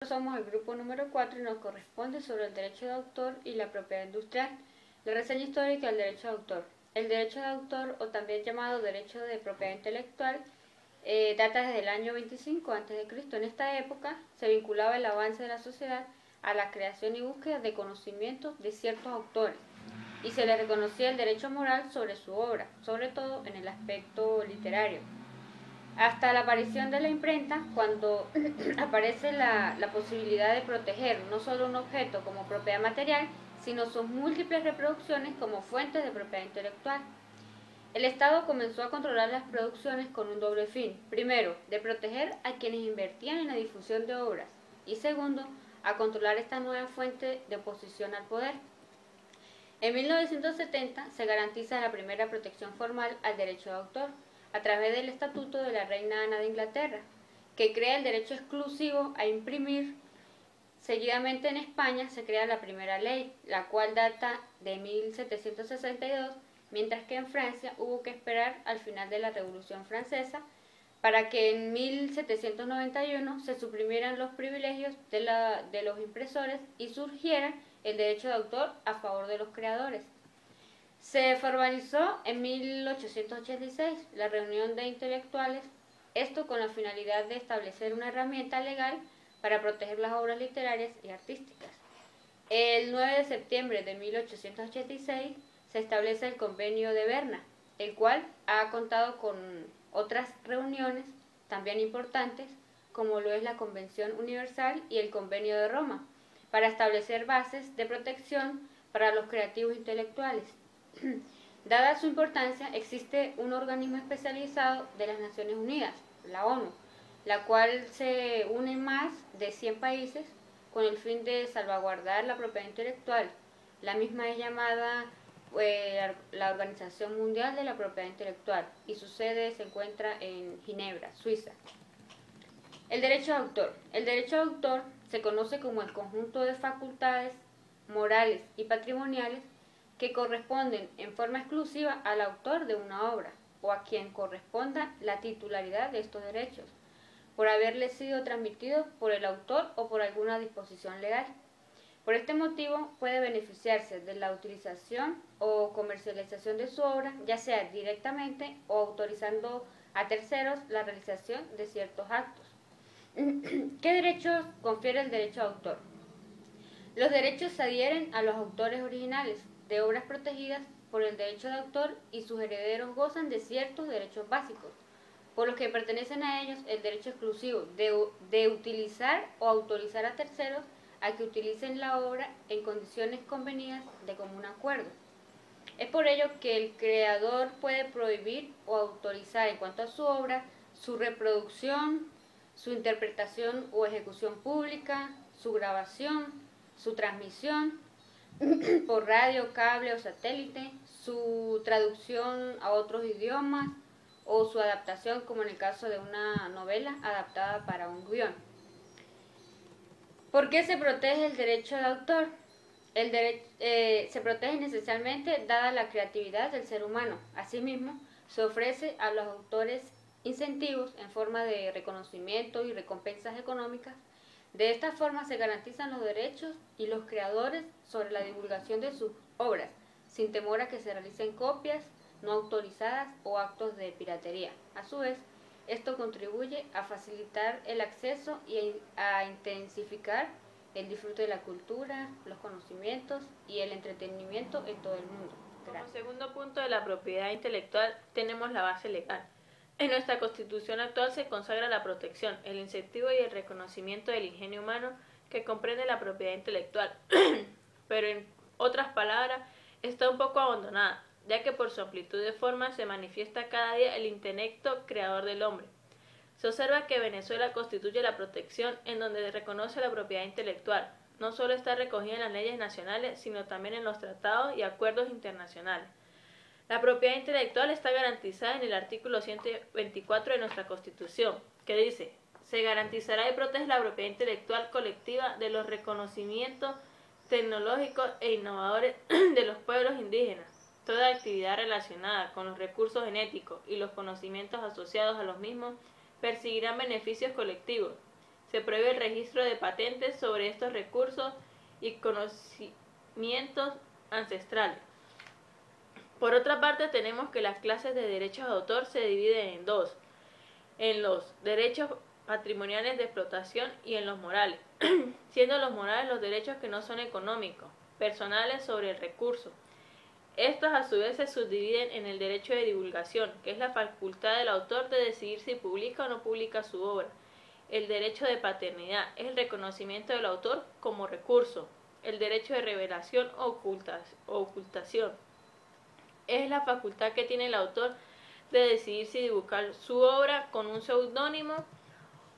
Somos el grupo número 4 y nos corresponde sobre el derecho de autor y la propiedad industrial. La reseña histórica del derecho de autor. El derecho de autor, o también llamado derecho de propiedad intelectual, data desde el año 25 a.C. En esta época se vinculaba el avance de la sociedad a la creación y búsqueda de conocimientos de ciertos autores y se le reconocía el derecho moral sobre su obra, sobre todo en el aspecto literario. Hasta la aparición de la imprenta, cuando aparece la posibilidad de proteger no solo un objeto como propiedad material, sino sus múltiples reproducciones como fuentes de propiedad intelectual. El Estado comenzó a controlar las producciones con un doble fin. Primero, de proteger a quienes invertían en la difusión de obras y segundo, a controlar esta nueva fuente de oposición al poder. En 1970 se garantiza la primera protección formal al derecho de autor a través del Estatuto de la Reina Ana de Inglaterra, que crea el derecho exclusivo a imprimir. Seguidamente en España se crea la primera ley, la cual data de 1762, mientras que en Francia hubo que esperar al final de la Revolución Francesa para que en 1791 se suprimieran los privilegios de los impresores y surgiera el derecho de autor a favor de los creadores. Se formalizó en 1886 la reunión de intelectuales, esto con la finalidad de establecer una herramienta legal para proteger las obras literarias y artísticas. El 9 de septiembre de 1886 se establece el Convenio de Berna, el cual ha contado con otras reuniones también importantes, como lo es la Convención Universal y el Convenio de Roma, para establecer bases de protección para los creativos intelectuales. Dada su importancia, existe un organismo especializado de las Naciones Unidas, la ONU, la cual se une más de 100 países con el fin de salvaguardar la propiedad intelectual. La misma es llamada la Organización Mundial de la Propiedad Intelectual y su sede se encuentra en Ginebra, Suiza. El derecho de autor. El derecho de autor se conoce como el conjunto de facultades morales y patrimoniales que corresponden en forma exclusiva al autor de una obra o a quien corresponda la titularidad de estos derechos, por haberle sido transmitidos por el autor o por alguna disposición legal. Por este motivo puede beneficiarse de la utilización o comercialización de su obra, ya sea directamente o autorizando a terceros la realización de ciertos actos. ¿Qué derechos confiere el derecho de autor? Los derechos se adhieren a los autores originales de obras protegidas por el derecho de autor y sus herederos gozan de ciertos derechos básicos, por los que pertenecen a ellos el derecho exclusivo de utilizar o autorizar a terceros a que utilicen la obra en condiciones convenidas de común acuerdo. Es por ello que el creador puede prohibir o autorizar en cuanto a su obra su reproducción, su interpretación o ejecución pública, su grabación, su transmisión por radio, cable o satélite, su traducción a otros idiomas o su adaptación, como en el caso de una novela adaptada para un guión. ¿Por qué se protege el derecho de autor? Se protege esencialmente dada la creatividad del ser humano. Asimismo, se ofrece a los autores incentivos en forma de reconocimiento y recompensas económicas. De esta forma se garantizan los derechos y los creadores sobre la divulgación de sus obras, sin temor a que se realicen copias no autorizadas o actos de piratería. A su vez, esto contribuye a facilitar el acceso y a intensificar el disfrute de la cultura, los conocimientos y el entretenimiento en todo el mundo. Como segundo punto de la propiedad intelectual tenemos la base legal. En nuestra Constitución actual se consagra la protección, el incentivo y el reconocimiento del ingenio humano que comprende la propiedad intelectual, pero en otras palabras está un poco abandonada, ya que por su amplitud de formas se manifiesta cada día el intelecto creador del hombre. Se observa que Venezuela constituye la protección en donde reconoce la propiedad intelectual. No solo está recogida en las leyes nacionales, sino también en los tratados y acuerdos internacionales. La propiedad intelectual está garantizada en el artículo 124 de nuestra Constitución, que dice: se garantizará y protege la propiedad intelectual colectiva de los reconocimientos tecnológicos e innovadores de los pueblos indígenas. Toda actividad relacionada con los recursos genéticos y los conocimientos asociados a los mismos perseguirán beneficios colectivos. Se prohíbe el registro de patentes sobre estos recursos y conocimientos ancestrales. Por otra parte, tenemos que las clases de derechos de autor se dividen en dos: en los derechos patrimoniales de explotación y en los morales, siendo los morales los derechos que no son económicos, personales sobre el recurso. Estos a su vez se subdividen en el derecho de divulgación, que es la facultad del autor de decidir si publica o no publica su obra. El derecho de paternidad es el reconocimiento del autor como recurso. El derecho de revelación o ocultación es la facultad que tiene el autor de decidir si divulgar su obra con un seudónimo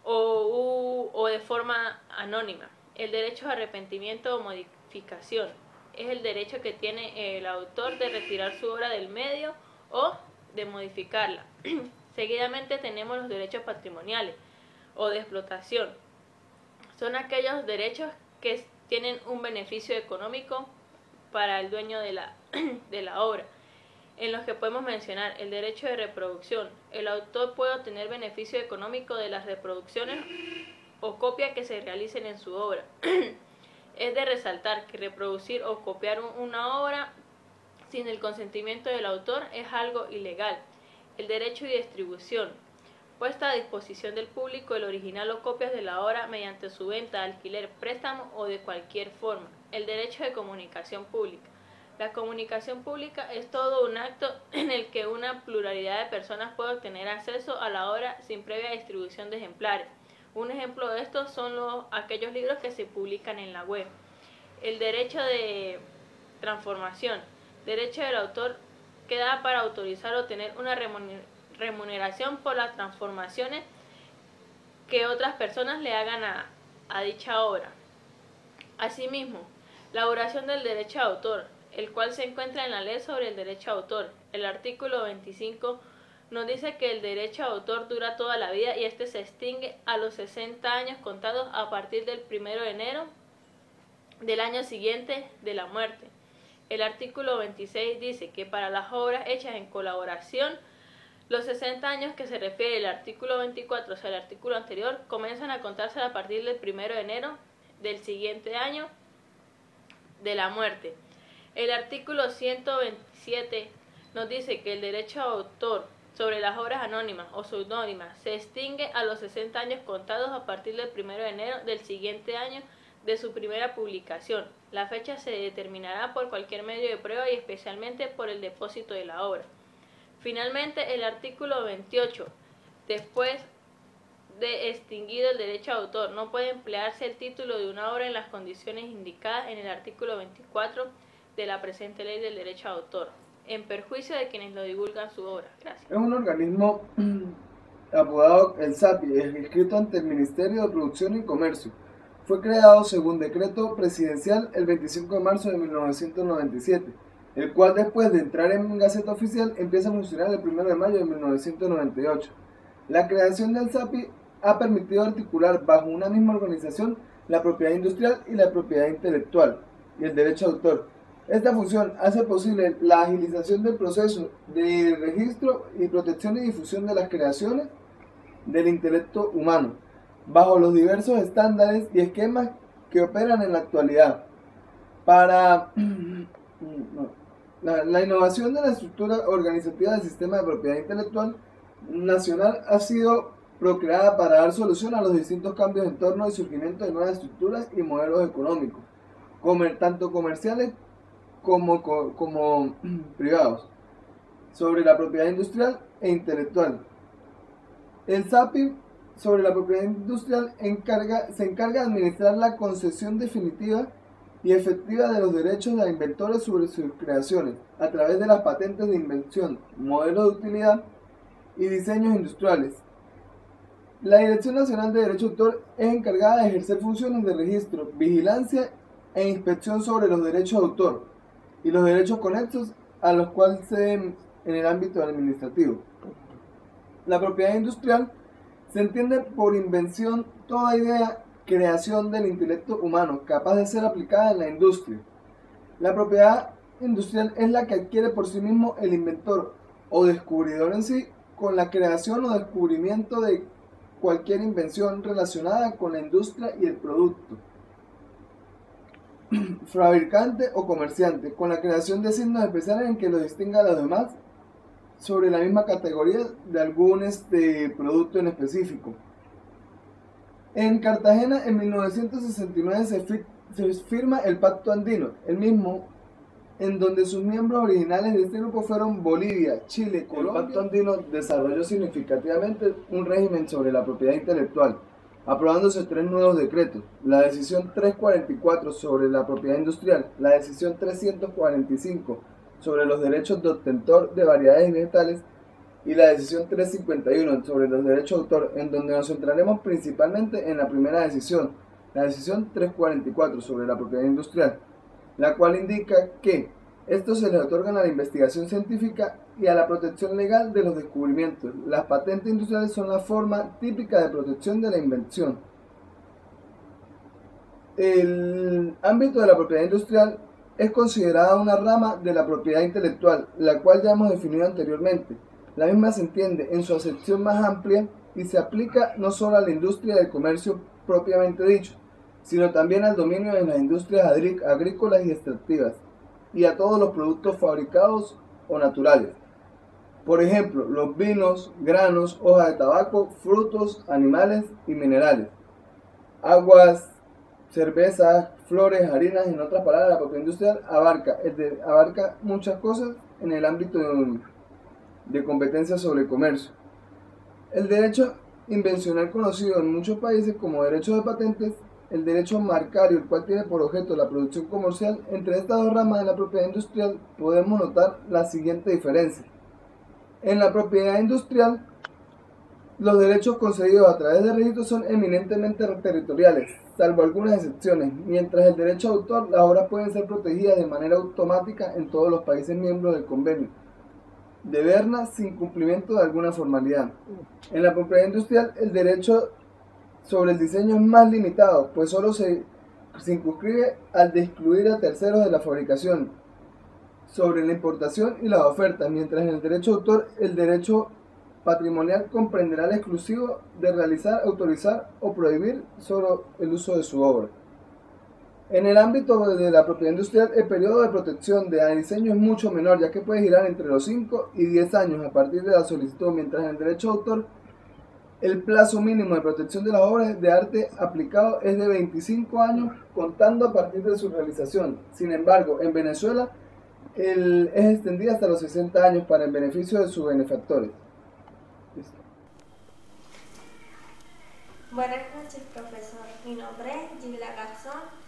o de forma anónima. El derecho de arrepentimiento o modificación es el derecho que tiene el autor de retirar su obra del medio o de modificarla. Seguidamente tenemos los derechos patrimoniales o de explotación. Son aquellos derechos que tienen un beneficio económico para el dueño de la obra, en los que podemos mencionar el derecho de reproducción. El autor puede obtener beneficio económico de las reproducciones o copias que se realicen en su obra. Es de resaltar que reproducir o copiar una obra sin el consentimiento del autor es algo ilegal. El derecho de distribución. Puesta a disposición del público el original o copias de la obra mediante su venta, alquiler, préstamo o de cualquier forma. El derecho de comunicación pública. La comunicación pública es todo un acto en el que una pluralidad de personas puede obtener acceso a la obra sin previa distribución de ejemplares. Un ejemplo de esto son aquellos libros que se publican en la web. El derecho de transformación. Derecho del autor que da para autorizar o tener una remuneración por las transformaciones que otras personas le hagan a dicha obra. Asimismo, la duración del derecho de autor, el cual se encuentra en la Ley sobre el Derecho de Autor. El artículo 25 nos dice que el derecho de autor dura toda la vida y este se extingue a los 60 años contados a partir del 1 de enero del año siguiente de la muerte. El artículo 26 dice que para las obras hechas en colaboración, los 60 años que se refiere el artículo 24, o sea, el artículo anterior, comienzan a contarse a partir del 1 de enero del siguiente año de la muerte. El artículo 127 nos dice que el derecho de autor sobre las obras anónimas o seudónimas se extingue a los 60 años contados a partir del 1 de enero del siguiente año de su primera publicación. La fecha se determinará por cualquier medio de prueba y especialmente por el depósito de la obra. Finalmente, el artículo 28. Después de extinguido el derecho de autor, no puede emplearse el título de una obra en las condiciones indicadas en el artículo 24 de la presente Ley del Derecho de Autor, en perjuicio de quienes lo divulgan su obra. Gracias. Es un organismo apodado el SAPI, inscrito ante el Ministerio de Producción y Comercio. Fue creado según decreto presidencial el 25 de marzo de 1997, el cual después de entrar en Gaceta Oficial empieza a funcionar el 1 de mayo de 1998. La creación del SAPI ha permitido articular bajo una misma organización la propiedad industrial y la propiedad intelectual y el derecho de autor. Esta función hace posible la agilización del proceso de registro y protección y difusión de las creaciones del intelecto humano, bajo los diversos estándares y esquemas que operan en la actualidad. Para la innovación de la estructura organizativa del sistema de propiedad intelectual nacional ha sido procreada para dar solución a los distintos cambios en torno al surgimiento de nuevas estructuras y modelos económicos, tanto comerciales como privados, sobre la propiedad industrial e intelectual. El SAPI sobre la propiedad industrial se encarga de administrar la concesión definitiva y efectiva de los derechos de inventores sobre sus creaciones, a través de las patentes de invención, modelos de utilidad y diseños industriales. La Dirección Nacional de Derecho de Autor es encargada de ejercer funciones de registro, vigilancia e inspección sobre los derechos de autor y los derechos conexos a los cuales se den en el ámbito administrativo. La propiedad industrial se entiende por invención toda idea, creación del intelecto humano capaz de ser aplicada en la industria. La propiedad industrial es la que adquiere por sí mismo el inventor o descubridor en sí con la creación o descubrimiento de cualquier invención relacionada con la industria y el producto, fabricante o comerciante, con la creación de signos especiales en que lo distinga a los demás sobre la misma categoría de algún producto en específico. En Cartagena, en 1969, se firma el Pacto Andino, el mismo en donde sus miembros originales de este grupo fueron Bolivia, Chile, Colombia. El Pacto Andino desarrolló significativamente un régimen sobre la propiedad intelectual, aprobándose 3 nuevos decretos: la decisión 344 sobre la propiedad industrial, la decisión 345 sobre los derechos de obtentor de variedades vegetales y la decisión 351 sobre los derechos de autor, en donde nos centraremos principalmente en la primera decisión, la decisión 344 sobre la propiedad industrial, la cual indica que esto se le otorgan a la investigación científica y a la protección legal de los descubrimientos. Las patentes industriales son la forma típica de protección de la invención. El ámbito de la propiedad industrial es considerada una rama de la propiedad intelectual, la cual ya hemos definido anteriormente. La misma se entiende en su acepción más amplia y se aplica no solo a la industria del comercio propiamente dicho, sino también al dominio de las industrias agrícolas y extractivas, y a todos los productos fabricados o naturales. Por ejemplo, los vinos, granos, hojas de tabaco, frutos, animales y minerales, aguas, cervezas, flores, harinas. En otras palabras, la propiedad industrial abarca muchas cosas en el ámbito de competencia sobre el comercio. El derecho invencional, conocido en muchos países como derecho de patentes, el derecho marcario, el cual tiene por objeto la producción comercial. Entre estas dos ramas de la propiedad industrial podemos notar la siguiente diferencia. En la propiedad industrial, los derechos concedidos a través de registros son eminentemente territoriales, salvo algunas excepciones, mientras el derecho de autor, las obras pueden ser protegidas de manera automática en todos los países miembros del convenio de Berna sin cumplimiento de alguna formalidad. En la propiedad industrial, el derecho sobre el diseño es más limitado, pues solo se circunscribe al de excluir a terceros de la fabricación, sobre la importación y las ofertas, mientras en el derecho de autor, el derecho patrimonial comprenderá el exclusivo de realizar, autorizar o prohibir solo el uso de su obra. En el ámbito de la propiedad industrial, el periodo de protección de diseño es mucho menor, ya que puede girar entre los 5 y 10 años a partir de la solicitud, mientras en el derecho de autor el plazo mínimo de protección de las obras de arte aplicado es de 25 años contando a partir de su realización. Sin embargo, en Venezuela es extendida hasta los 60 años para el beneficio de sus benefactores. Buenas noches, profesor. Mi nombre es Gilda Garzón.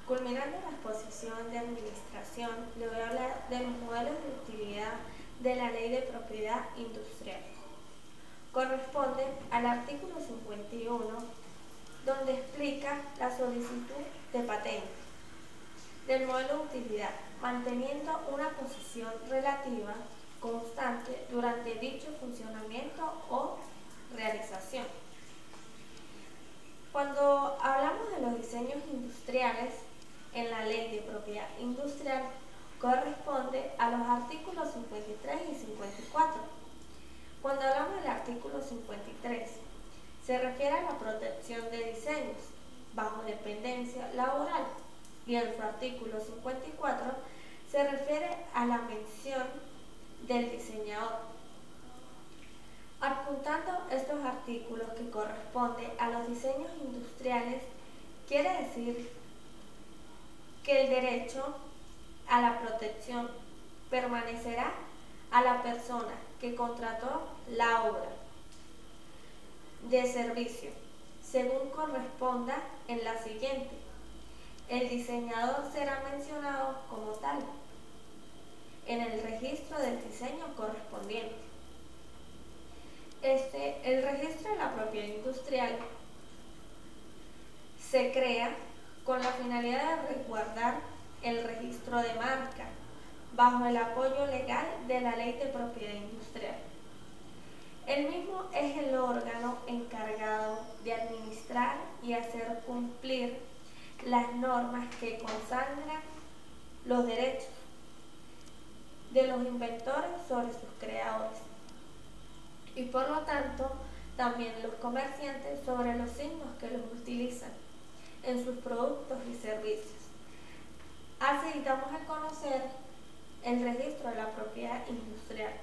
Culminando la exposición de administración, le voy a hablar de los modelos de utilidad de la Ley de Propiedad Industrial. Corresponde al artículo 51, donde explica la solicitud de patente del modelo de utilidad, manteniendo una posición relativa constante durante dicho funcionamiento o realización. Cuando hablamos de los diseños industriales, en la Ley de Propiedad Industrial corresponde a los artículos 53 y 54. Cuando hablamos del artículo 53, se refiere a la protección de diseños bajo dependencia laboral, y en su artículo 54 se refiere a la mención del diseñador. Adjuntando estos artículos que corresponden a los diseños industriales, quiere decir que el derecho a la protección permanecerá a la persona que contrató la obra de servicio, según corresponda en la siguiente. El diseñador será mencionado como tal en el registro del diseño correspondiente. El registro de la propiedad industrial se crea con la finalidad de resguardar el registro de marca bajo el apoyo legal de la Ley de Propiedad Industrial. El mismo es el órgano encargado de administrar y hacer cumplir las normas que consagran los derechos de los inventores sobre sus creadores, y por lo tanto también los comerciantes sobre los signos que los utilizan en sus productos y servicios. Así damos a conocer el registro de la propiedad industrial.